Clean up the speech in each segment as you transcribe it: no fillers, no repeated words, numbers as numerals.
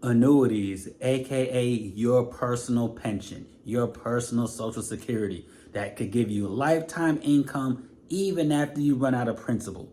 Annuities, aka your personal pension, your personal social security that could give you lifetime income even after you run out of principal.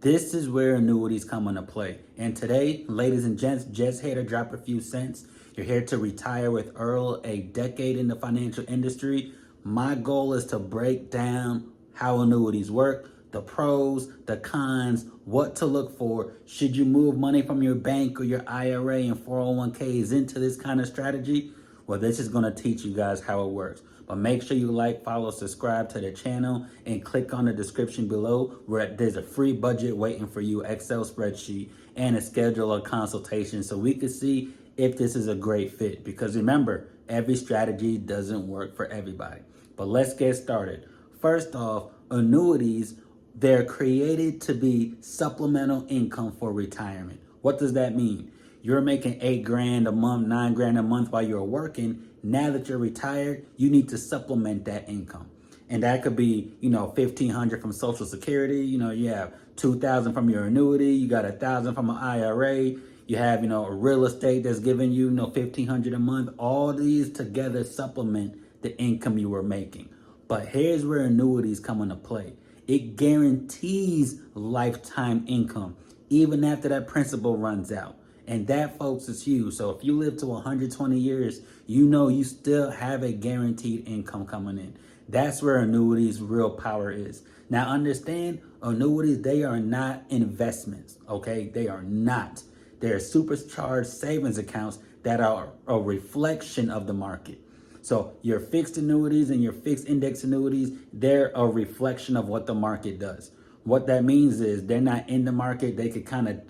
This is where annuities come into play. And today, ladies and gents, just here to drop a few cents. You're here to retire with Earl, a decade in the financial industry. My goal is to break down how annuities work, the pros, the cons, what to look for. Should you move money from your bank or your IRA and 401ks into this kind of strategy? Well, this is going to teach you guys how it works. But make sure you like, follow, subscribe to the channel, and click on the description below where there's a free budget waiting for you, Excel spreadsheet, and a schedule of consultation so we can see if this is a great fit. Because remember, every strategy doesn't work for everybody. But let's get started. First off, annuities, they're created to be supplemental income for retirement. What does that mean? You're making $8,000 a month, $9,000 a month while you're working. Now that you're retired, you need to supplement that income. And that could be, $1,500 from Social Security. You have $2,000 from your annuity. You got $1,000 from an IRA. You have, a real estate that's giving you, $1,500 a month. All these together supplement the income you were making. But here's where annuities come into play. It guarantees lifetime income, even after that principal runs out. And that, folks, is huge. So if you live to 120 years, you still have a guaranteed income coming in. That's where annuities' real power is. Now, understand, annuities, they are not investments, okay? They are not. They're supercharged savings accounts that are a reflection of the market. So your fixed annuities and your fixed index annuities, they're a reflection of what the market does. What that means is they're not in the market. They could kind of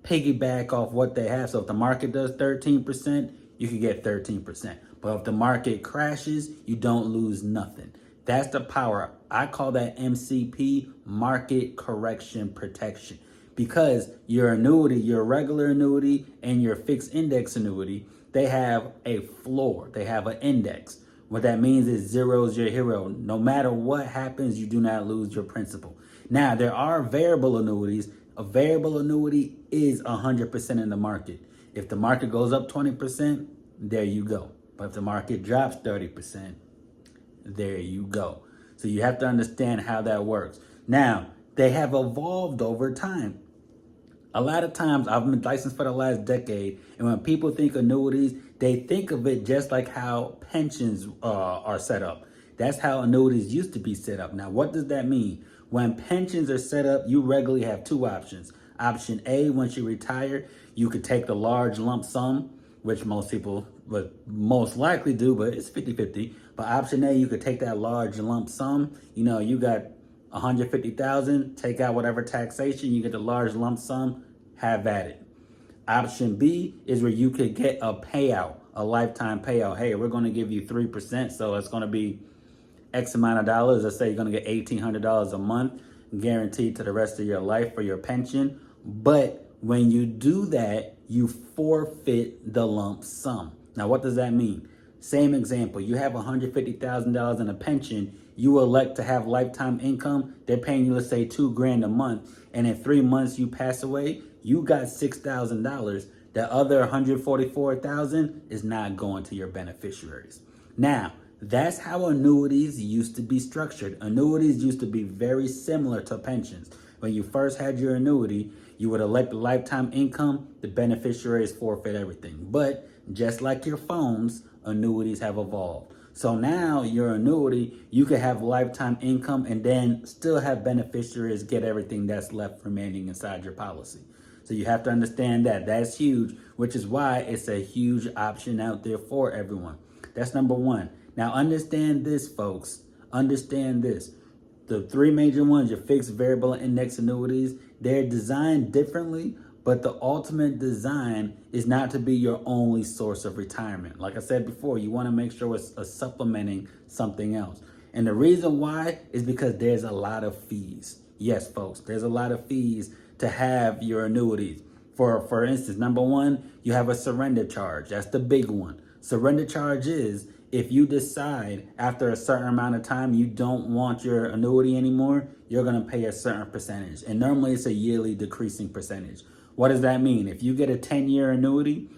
piggyback off what they have. So if the market does 13%, you could get 13%. But if the market crashes, you don't lose nothing. That's the power. I call that MCP, Market Correction Protection. Because your annuity, your regular annuity and your fixed index annuity, they have a floor. They have an index. What that means is zero is your hero. No matter what happens, you do not lose your principal. Now, there are variable annuities. A variable annuity is 100% in the market. If the market goes up 20%, there you go. But if the market drops 30%, there you go. So you have to understand how that works. Now, they have evolved over time. A lot of times, I've been licensed for the last decade, and when people think annuities, they think of it just like how pensions are set up. That's how annuities used to be set up. Now, what does that mean? When pensions are set up, you regularly have two options. Option A, once you retire, you could take the large lump sum, which most people would most likely do, but it's 50-50. But option A, you could take that large lump sum. You got 150,000, take out whatever taxation, you get the large lump sum, have at it. Option B is where you could get a payout, a lifetime payout. Hey, we're going to give you 3%, so it's going to be X amount of dollars. Let's say you're going to get $1,800 a month, guaranteed to the rest of your life for your pension. But when you do that, you forfeit the lump sum. Now, what does that mean? Same example, you have $150,000 in a pension, you elect to have lifetime income, they're paying you, let's say, $2,000 a month, and in 3 months you pass away, you got $6,000. The other $144,000 is not going to your beneficiaries. Now, that's how annuities used to be structured. Annuities used to be very similar to pensions. When you first had your annuity, you would elect the lifetime income, the beneficiaries forfeit everything. But just like your phones, annuities have evolved. So now your annuity, you could have lifetime income and then still have beneficiaries get everything that's left remaining inside your policy. So you have to understand that. That's huge, which is why it's a huge option out there for everyone. That's number one. Now understand this, folks. Understand this. The three major ones, your fixed, variable, and index annuities, they're designed differently, but the ultimate design is not to be your only source of retirement. Like I said before, you want to make sure it's supplementing something else. And the reason why is because there's a lot of fees. Yes, folks, there's a lot of fees to have your annuities. For instance, number one, you have a surrender charge. That's the big one. Surrender charge is if you decide after a certain amount of time you don't want your annuity anymore, you're going to pay a certain percentage. And normally it's a yearly decreasing percentage. What does that mean? If you get a 10-year annuity,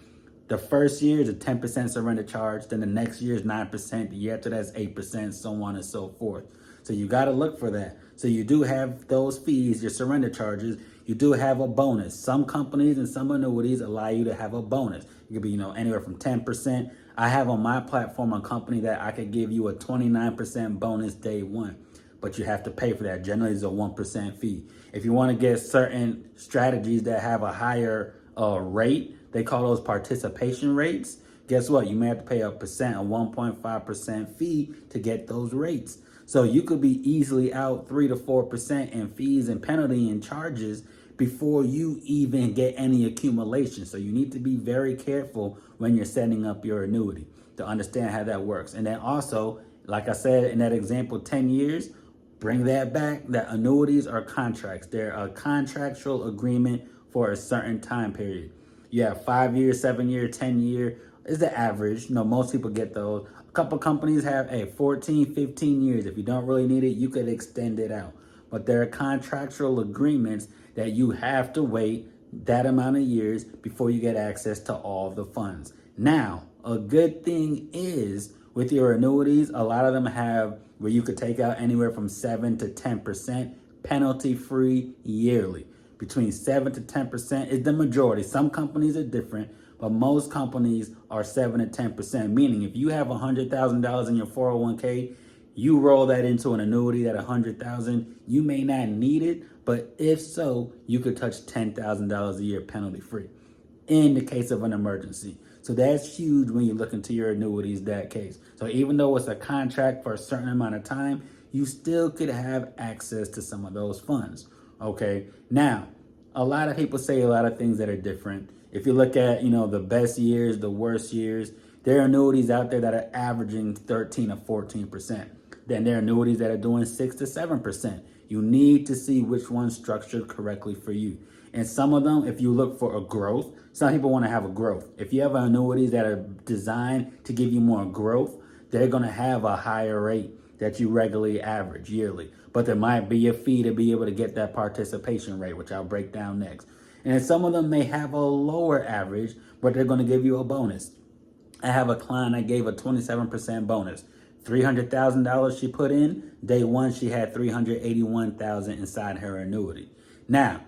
The first year is a 10% surrender charge. Then the next year is 9%. The year after that's 8%, so on and so forth. So you got to look for that. So you do have those fees, your surrender charges. You do have a bonus. Some companies and some annuities allow you to have a bonus. It could be, anywhere from 10%. I have on my platform a company that I could give you a 29% bonus day one, but you have to pay for that. Generally, it's a 1% fee. If you want to get certain strategies that have a higher rate, they call those participation rates. Guess what? You may have to pay a 1.5% fee to get those rates. So you could be easily out 3 to 4% in fees and penalty and charges before you even get any accumulation. So you need to be very careful when you're setting up your annuity to understand how that works. And then also, like I said in that example, 10 years, bring that back, that annuities are contracts. They're a contractual agreement for a certain time period. You have 5 years, 7 year, 10 year is the average. Most people get those. A couple companies have 14, 15 years. If you don't really need it, you could extend it out. But there are contractual agreements that you have to wait that amount of years before you get access to all the funds. Now, a good thing is with your annuities, a lot of them have where you could take out anywhere from 7 to 10% penalty free yearly. Between 7 to 10% is the majority. Some companies are different, but most companies are 7 to 10%. Meaning if you have $100,000 in your 401k, you roll that into an annuity that $100,000, you may not need it, but if so, you could touch $10,000 a year penalty free in the case of an emergency. So that's huge when you look into your annuities, that case. So even though it's a contract for a certain amount of time, you still could have access to some of those funds. Okay. Now, a lot of people say a lot of things that are different. If you look at, the best years, the worst years, there are annuities out there that are averaging 13 or 14%. Then there are annuities that are doing 6 to 7%. You need to see which one's structured correctly for you. And some of them, if you look for a growth, some people want to have a growth. If you have annuities that are designed to give you more growth, they're going to have a higher rate that you regularly average yearly. But there might be a fee to be able to get that participation rate, which I'll break down next. And some of them may have a lower average, but they're going to give you a bonus. I have a client I gave a 27% bonus. $300,000 she put in. Day one, she had $381,000 inside her annuity. Now,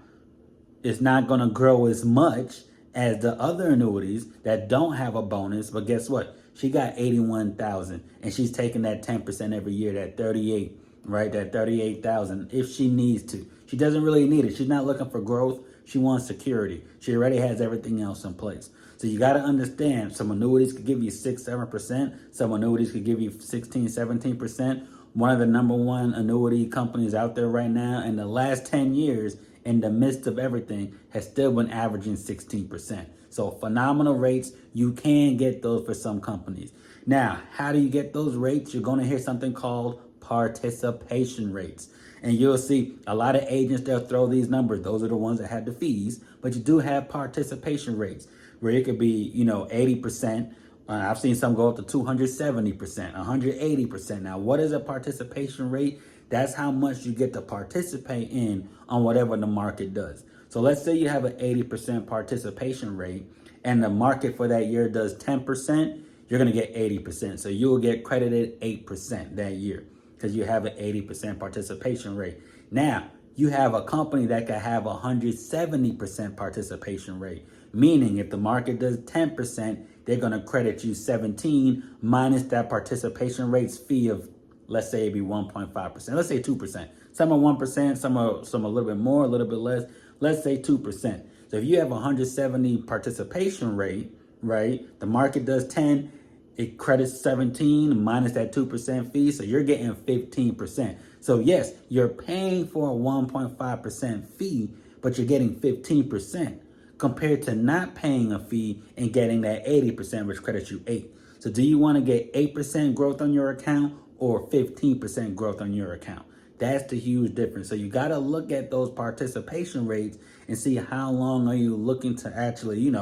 it's not going to grow as much as the other annuities that don't have a bonus, but guess what? She got $81,000, and she's taking that 10% every year, that 38, right? That $38,000 if she needs to. She doesn't really need it. She's not looking for growth. She wants security. She already has everything else in place. So you got to understand, some annuities could give you 6, 7%. Some annuities could give you 16, 17%. One of the number one annuity companies out there right now in the last 10 years, in the midst of everything, has still been averaging 16%. So phenomenal rates. You can get those for some companies. Now, how do you get those rates? You're going to hear something called participation rates. And you'll see a lot of agents, they'll throw these numbers. Those are the ones that have the fees. But you do have participation rates where it could be, 80%. I've seen some go up to 270%, 180%. Now, what is a participation rate? That's how much you get to participate in on whatever the market does. So let's say you have an 80% participation rate and the market for that year does 10%, you're going to get 80%. So you'll get credited 8% that year because you have an 80% participation rate. Now, you have a company that could have 170% participation rate, meaning if the market does 10%, they're going to credit you 17 minus that participation rate's fee of, let's say it'd be 1.5%. Let's say 2%. Some are 1%, some are a little bit more, a little bit less. Let's say 2%. So if you have 170 participation rate, right? The market does 10, it credits 17 minus that 2% fee. So you're getting 15%. So yes, you're paying for a 1.5% fee, but you're getting 15% compared to not paying a fee and getting that 80%, which credits you 8. So do you want to get 8% growth on your account or 15% growth on your account? That's the huge difference. So you got to look at those participation rates and see how long are you looking to actually,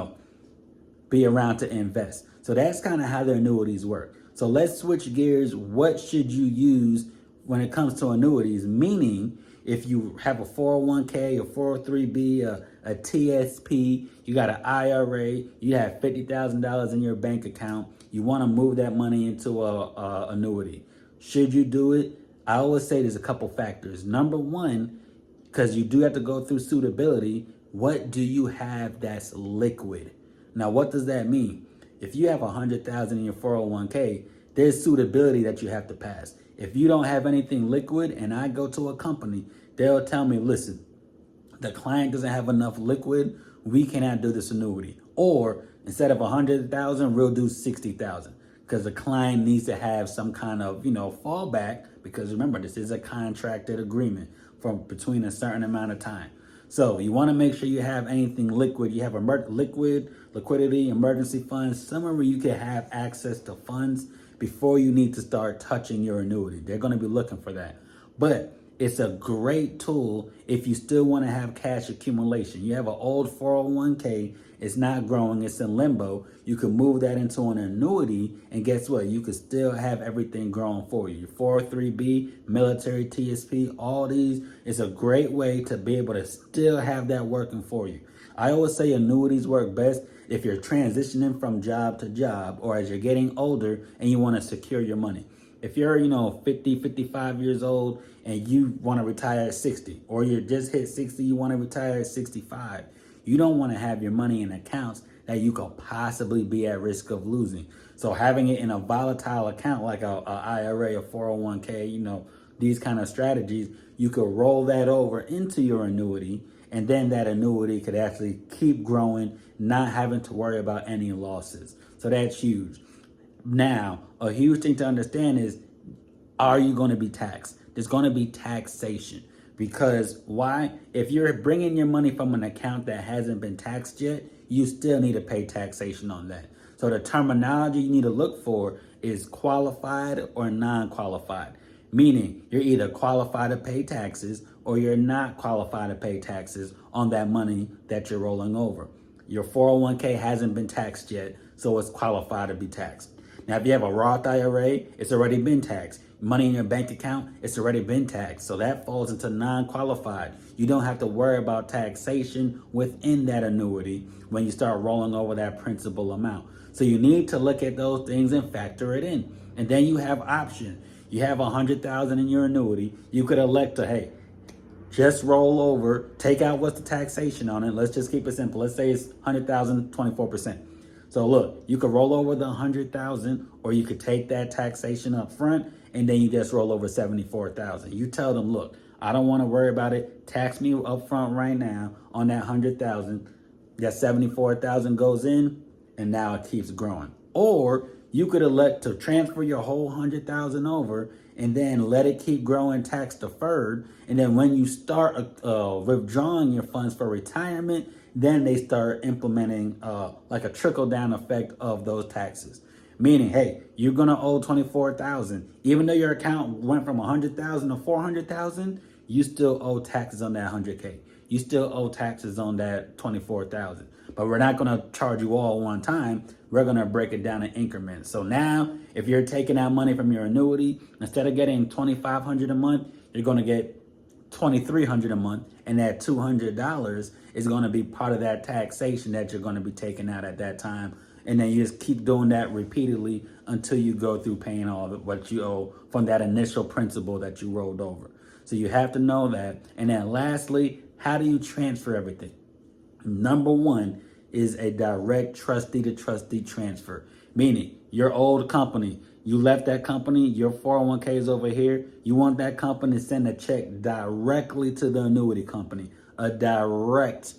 be around to invest. So that's kind of how the annuities work. So let's switch gears. What should you use when it comes to annuities? Meaning, if you have a 401k, a 403b, a a TSP, you got an IRA, you have $50,000 in your bank account, you want to move that money into a annuity. Should you do it? I always say there's a couple factors. Number one, because you do have to go through suitability, what do you have that's liquid? Now, what does that mean? If you have 100,000 in your 401k, there's suitability that you have to pass. If you don't have anything liquid and I go to a company, they'll tell me, listen, the client doesn't have enough liquid, we cannot do this annuity. Or instead of 100,000, we'll do 60,000 because the client needs to have some kind of, fallback, because remember, this is a contracted agreement from between a certain amount of time. So you want to make sure you have anything liquid. You have a liquidity, emergency funds, somewhere where you can have access to funds before you need to start touching your annuity. They're going to be looking for that. But it's a great tool if you still want to have cash accumulation. You have an old 401k, it's not growing, it's in limbo. You can move that into an annuity, and guess what? You can still have everything growing for you. Your 403b, military, TSP, all these, it's a great way to be able to still have that working for you. I always say annuities work best if you're transitioning from job to job, or as you're getting older and you want to secure your money. If you're, 50, 55 years old and you want to retire at 60, or you're just hit 60, you want to retire at 65, you don't want to have your money in accounts that you could possibly be at risk of losing. So having it in a volatile account like a IRA, a 401k, these kind of strategies, you could roll that over into your annuity, and then that annuity could actually keep growing, not having to worry about any losses. So that's huge. Now, a huge thing to understand is, are you going to be taxed? There's going to be taxation. Because why? If you're bringing your money from an account that hasn't been taxed yet, you still need to pay taxation on that. So the terminology you need to look for is qualified or non-qualified. Meaning you're either qualified to pay taxes or you're not qualified to pay taxes on that money that you're rolling over. Your 401k hasn't been taxed yet, so it's qualified to be taxed. Now, if you have a Roth IRA, it's already been taxed. Money in your bank account, it's already been taxed. So that falls into non-qualified. You don't have to worry about taxation within that annuity when you start rolling over that principal amount. So you need to look at those things and factor it in. And then you have options. You have 100,000 in your annuity. You could elect to, hey, just roll over, take out what's the taxation on it. Let's just keep it simple. Let's say it's 100,000, 24%. So look, you could roll over the 100,000, or you could take that taxation up front and then you just roll over 74,000. You tell them, look, I don't want to worry about it. Tax me up front right now on that 100,000. That 74,000 goes in, and now it keeps growing. Or you could elect to transfer your whole 100,000 over and then let it keep growing tax deferred. And then when you start withdrawing your funds for retirement, then they start implementing like a trickle down effect of those taxes. Meaning, hey, you're gonna owe 24,000. Even though your account went from 100,000 to 400,000, you still owe taxes on that 100K. You still owe taxes on that 24,000. But we're not gonna charge you all one time. We're gonna break it down in increments. So now, if you're taking out money from your annuity, instead of getting $2,500 a month, you're gonna get $2,300 a month, and that $200 is going to be part of that taxation that you're going to be taking out at that time. And then you just keep doing that repeatedly until you go through paying all of what you owe from that initial principal that you rolled over. So you have to know that. And then lastly, how do you transfer everything? Number one is a direct trustee to trustee transfer, meaning your old company, you left that company, your 401k is over here. You want that company to send a check directly to the annuity company, a direct,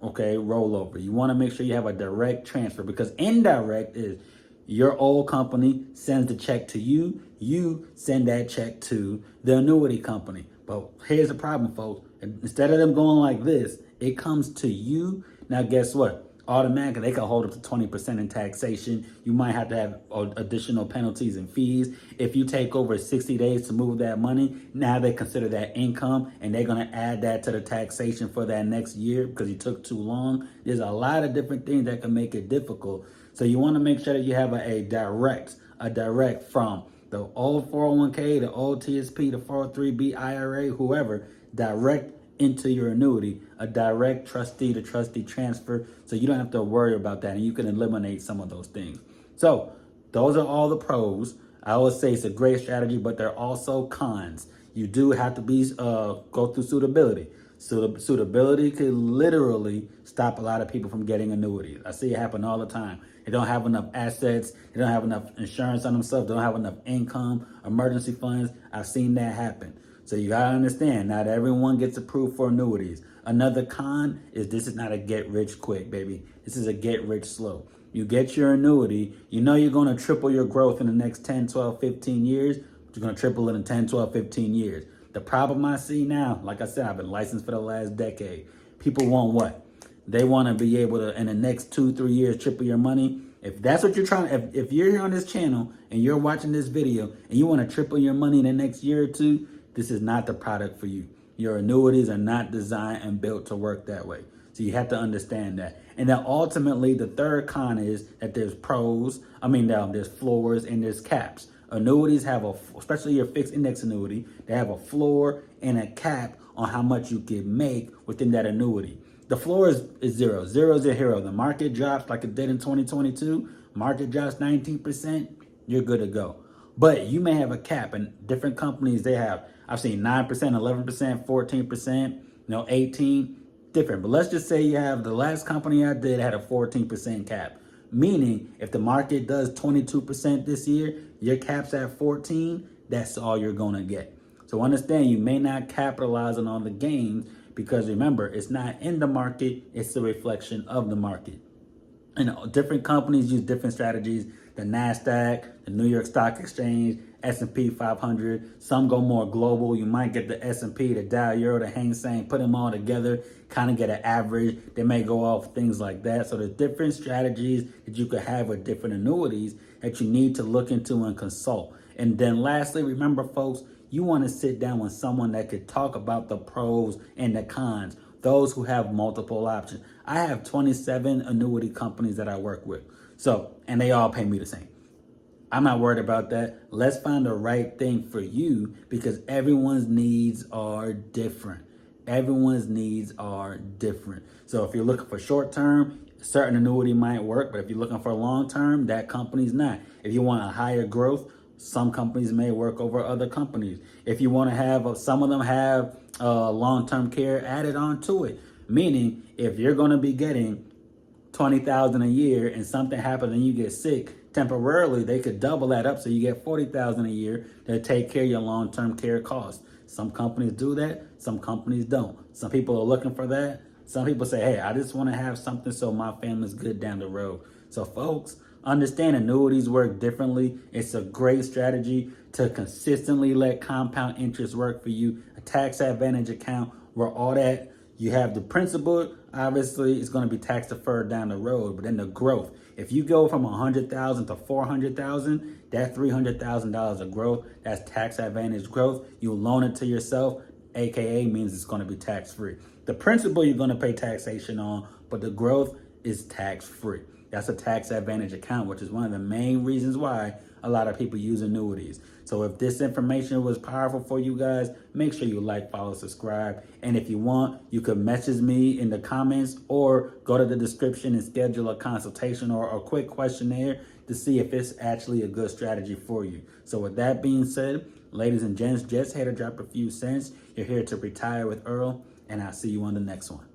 rollover. You want to make sure you have a direct transfer, because indirect is your old company sends the check to you. You send that check to the annuity company. But here's the problem, folks. Instead of them going like this, it comes to you. Now, guess what? Automatically, they can hold up to 20% in taxation. You might have to have additional penalties and fees. If you take over 60 days to move that money, now they consider that income, and they're going to add that to the taxation for that next year because you took too long. There's a lot of different things that can make it difficult. So you want to make sure that you have a direct from the old 401k, the old TSP, the 403b, IRA, whoever, direct into your annuity, a direct trustee to trustee transfer, so you don't have to worry about that, and you can eliminate some of those things. So those are all the pros. I always say it's a great strategy, but there are also cons. You do have to be go through suitability. So suitability could literally stop a lot of people from getting annuities. I see it happen all the time. They don't have enough assets. They don't have enough insurance on themselves. They don't have enough income, emergency funds. I've seen that happen. So you gotta understand, not everyone gets approved for annuities. Another con is this is not a get rich quick, baby. This is a get rich slow. You get your annuity, you know you're gonna triple your growth in the next 10, 12, 15 years, but you're gonna triple it in 10, 12, 15 years. The problem I see now, like I said, I've been licensed for the last decade. People want what? They wanna be able to, in the next 2, 3 years, triple your money. If that's what you're trying, if you're here on this channel and you're watching this video and you wanna triple your money in the next year or two, this is not the product for you. Your annuities are not designed and built to work that way. So you have to understand that. And then ultimately, the third con is that there's there's floors and there's caps. Annuities have especially your fixed index annuity, they have a floor and a cap on how much you can make within that annuity. The floor is zero. Zero is a hero. The market drops like it did in 2022. Market drops 19%. You're good to go. But you may have a cap, and different companies, I've seen 9%, 11%, 14%, 18%, different. But let's just say you have, the last company I did had a 14% cap. Meaning, if the market does 22% this year, your cap's at 14, that's all you're gonna get. So understand, you may not capitalize on all the gains, because remember, it's not in the market, it's a reflection of the market. And different companies use different strategies. The NASDAQ, the New York Stock Exchange, S&P 500. Some go more global. You might get the S&P, the Dow, Euro, the Hang Seng, put them all together, kind of get an average. They may go off things like that. So there's different strategies that you could have with different annuities that you need to look into and consult. And then lastly, remember folks, you want to sit down with someone that could talk about the pros and the cons, those who have multiple options. I have 27 annuity companies that I work with. So, and they all pay me the same. I'm not worried about that. Let's find the right thing for you, because everyone's needs are different. Everyone's needs are different. So if you're looking for short term, a certain annuity might work, but if you're looking for long term, that company's not. If you want a higher growth, some companies may work over other companies. If you want to have, some of them have long-term care added onto it. Meaning, if you're going to be getting $20,000 a year and something happens and you get sick, temporarily they could double that up so you get $40,000 a year to take care of your long-term care costs. Some companies do that, some companies don't. Some people are looking for that. Some people say, hey, I just want to have something so my family's good down the road. So folks, understand annuities work differently. It's a great strategy to consistently let compound interest work for you. A tax advantage account where all that, you have the principal, obviously it's going to be tax deferred down the road, but then the growth. If you go from $100,000 to $400,000, that $300,000 of growth, that's tax advantage growth. You loan it to yourself, AKA means it's going to be tax free. The principal you're going to pay taxation on, but the growth is tax free. That's a tax advantage account, which is one of the main reasons why a lot of people use annuities. So if this information was powerful for you guys, make sure you like, follow, subscribe. And if you want, you can message me in the comments or go to the description and schedule a consultation or a quick questionnaire to see if it's actually a good strategy for you. So with that being said, ladies and gents, just here to drop a few cents. You're here to retire with Earl, and I'll see you on the next one.